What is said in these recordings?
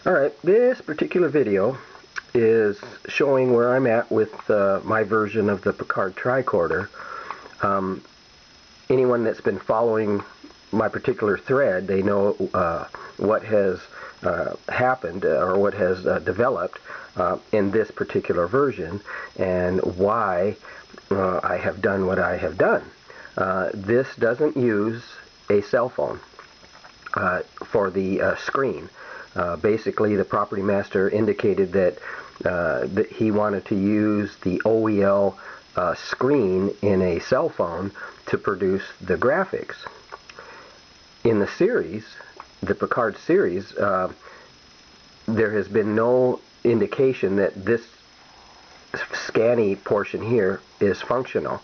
Alright, this particular video is showing where I'm at with my version of the PICARD Tricorder. Anyone that's been following my particular thread, they know what has happened or what has developed in this particular version and why I have done what I have done. This doesn't use a cell phone for the screen. Basically, the property master indicated that he wanted to use the OEL screen in a cell phone to produce the graphics. In the series, the PICARD series, there has been no indication that this scanny portion here is functional.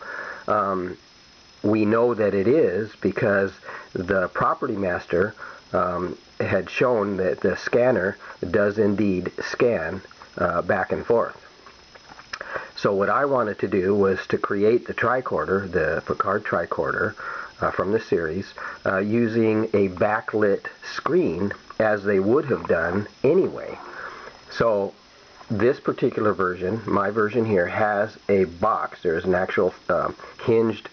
We know that it is because the property master had shown that the scanner does indeed scan back and forth. So what I wanted to do was to create the tricorder, the PICARD Tricorder from the series, using a backlit screen as they would have done anyway. So this particular version, my version here, has a box. There's an actual hinged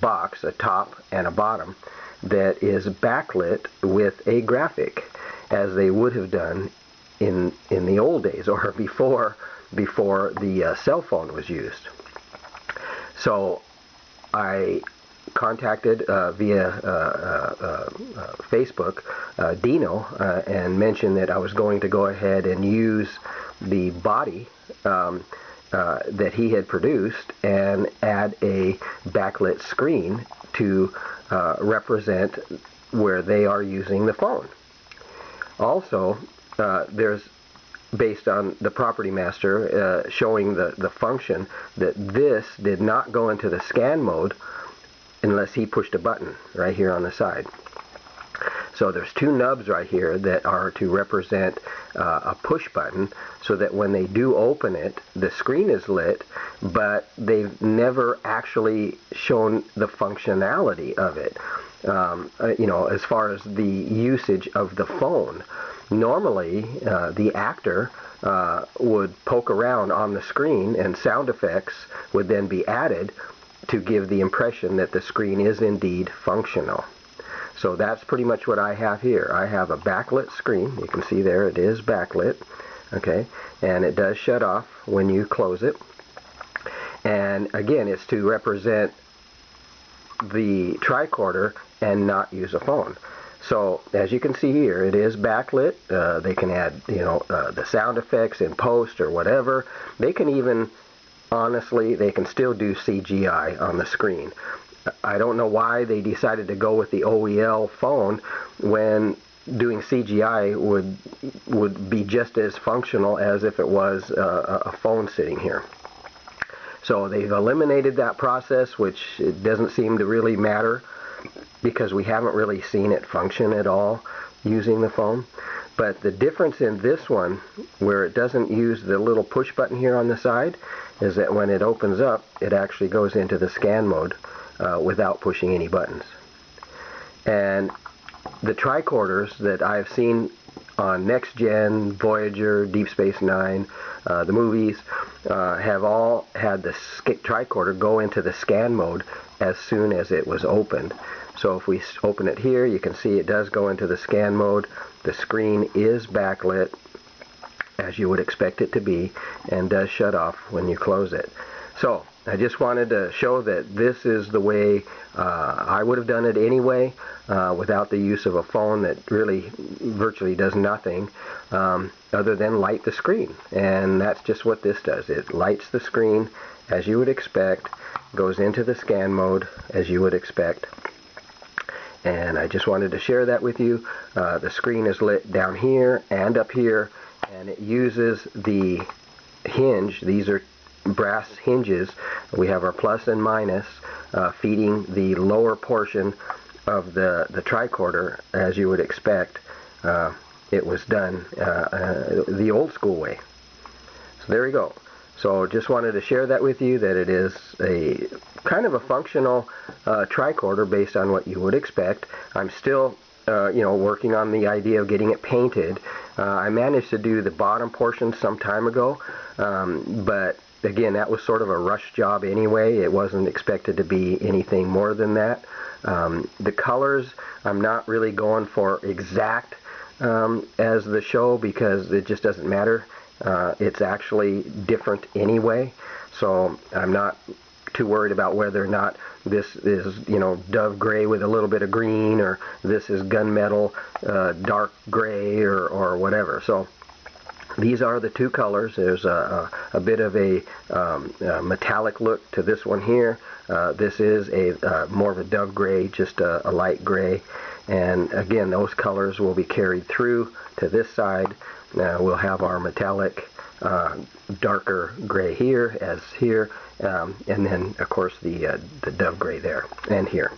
box, a top and a bottom, that is backlit with a graphic as they would have done in the old days or before the cell phone was used. So I contacted via Facebook Dino and mentioned that I was going to go ahead and use the body that he had produced and add a backlit screen to represent where they are using the phone. Also, there's, based on the property master showing the function, that this did not go into the scan mode unless he pushed a button right here on the side. So there's two nubs right here that are to represent a push button, so that when they do open it, the screen is lit, but they've never actually shown the functionality of it. You know, as far as the usage of the phone. Normally, the actor would poke around on the screen and sound effects would then be added to give the impression that the screen is indeed functional. So that's pretty much what I have here. I have a backlit screen. You can see there it is backlit. Okay, and it does shut off when you close it. And again, it's to represent the tricorder and not use a phone. So as you can see here, it is backlit. They can add, you know, the sound effects in post or whatever. They can even, honestly, they can still do CGI on the screen. I don't know why they decided to go with the OEL phone when doing CGI would be just as functional as if it was a phone sitting here. So they've eliminated that process, which it doesn't seem to really matter because we haven't really seen it function at all using the phone. But the difference in this one, where it doesn't use the little push button here on the side, is that when it opens up, it actually goes into the scan mode without pushing any buttons. And the tricorders that I've seen on Next Gen, Voyager, Deep Space Nine, the movies, have all had the tricorder go into the scan mode as soon as it was opened. So if we open it here, you can see it does go into the scan mode. The screen is backlit, as you would expect it to be, and does shut off when you close it. So I just wanted to show that this is the way I would have done it anyway, without the use of a phone that really virtually does nothing other than light the screen. And that's just what this does. It lights the screen as you would expect, goes into the scan mode as you would expect. And I just wanted to share that with you. The screen is lit down here and up here, and it uses the hinge. These are brass hinges. We have our plus and minus feeding the lower portion of the tricorder as you would expect. It was done the old school way. So there you go. So just wanted to share that with you, that it is a kind of a functional tricorder based on what you would expect. I'm still working on the idea of getting it painted. I managed to do the bottom portion some time ago, but again, that was sort of a rush job anyway. It wasn't expected to be anything more than that. The colors, I'm not really going for exact as the show, because it just doesn't matter. It's actually different anyway, so I'm not too worried about whether or not this is, dove gray with a little bit of green, or this is gunmetal dark gray, or whatever. So these are the two colors. There's a bit of a metallic look to this one here. This is a more of a dove gray, just a light gray. And again, those colors will be carried through to this side. We'll have our metallic darker gray here as here, and then of course the dove gray there and here.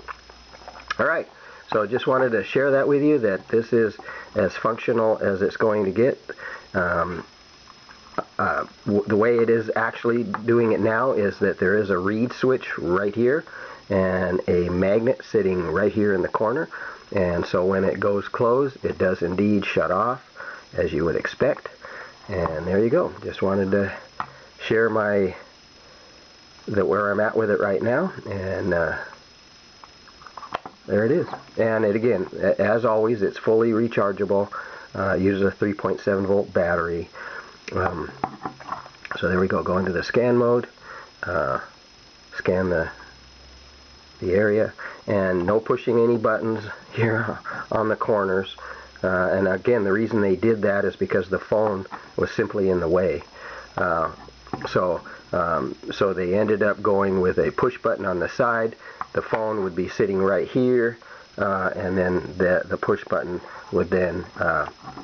Alright, so just wanted to share that with you, that this is as functional as it's going to get. The way it is actually doing it now is that there is a reed switch right here and a magnet sitting right here in the corner, and so when it goes closed, it does indeed shut off, as you would expect. And there you go. Just wanted to share where I'm at with it right now, and there it is. And it, again, as always, it's fully rechargeable. Uses a 3.7 volt battery. So there we go. Go into the scan mode. Scan the area, and no pushing any buttons here on the corners. And again, the reason they did that is because the phone was simply in the way. So they ended up going with a push button on the side. The phone would be sitting right here, and then the push button would then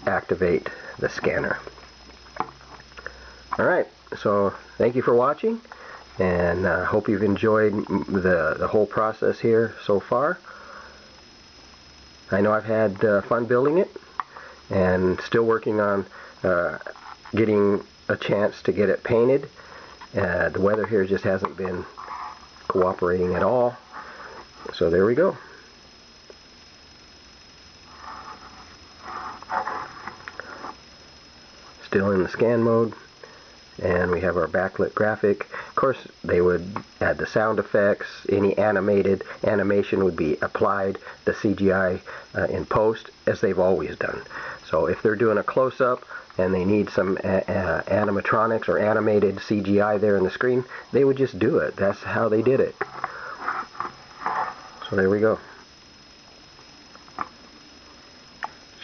activate the scanner. Alright, so thank you for watching, and hope you've enjoyed the whole process here so far. I know I've had fun building it, and still working on getting a chance to get it painted. The weather here just hasn't been cooperating at all. So there we go. Still in the scan mode, and we have our backlit graphic. Of course, they would add the sound effects. Any animation would be applied, the CGI in post, as they've always done. So if they're doing a close-up and they need some animatronics or animated CGI there in the screen, they would just do it. That's how they did it. So there we go.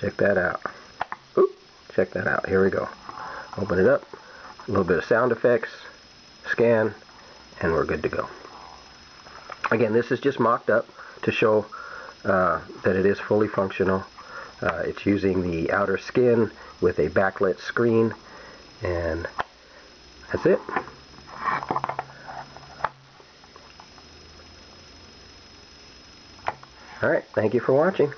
Check that out. Oop, check that out. Here we go. Open it up. A little bit of sound effects, scan, and we're good to go. Again, this is just mocked up to show that it is fully functional. It's using the outer skin with a backlit screen, and that's it. Alright, thank you for watching.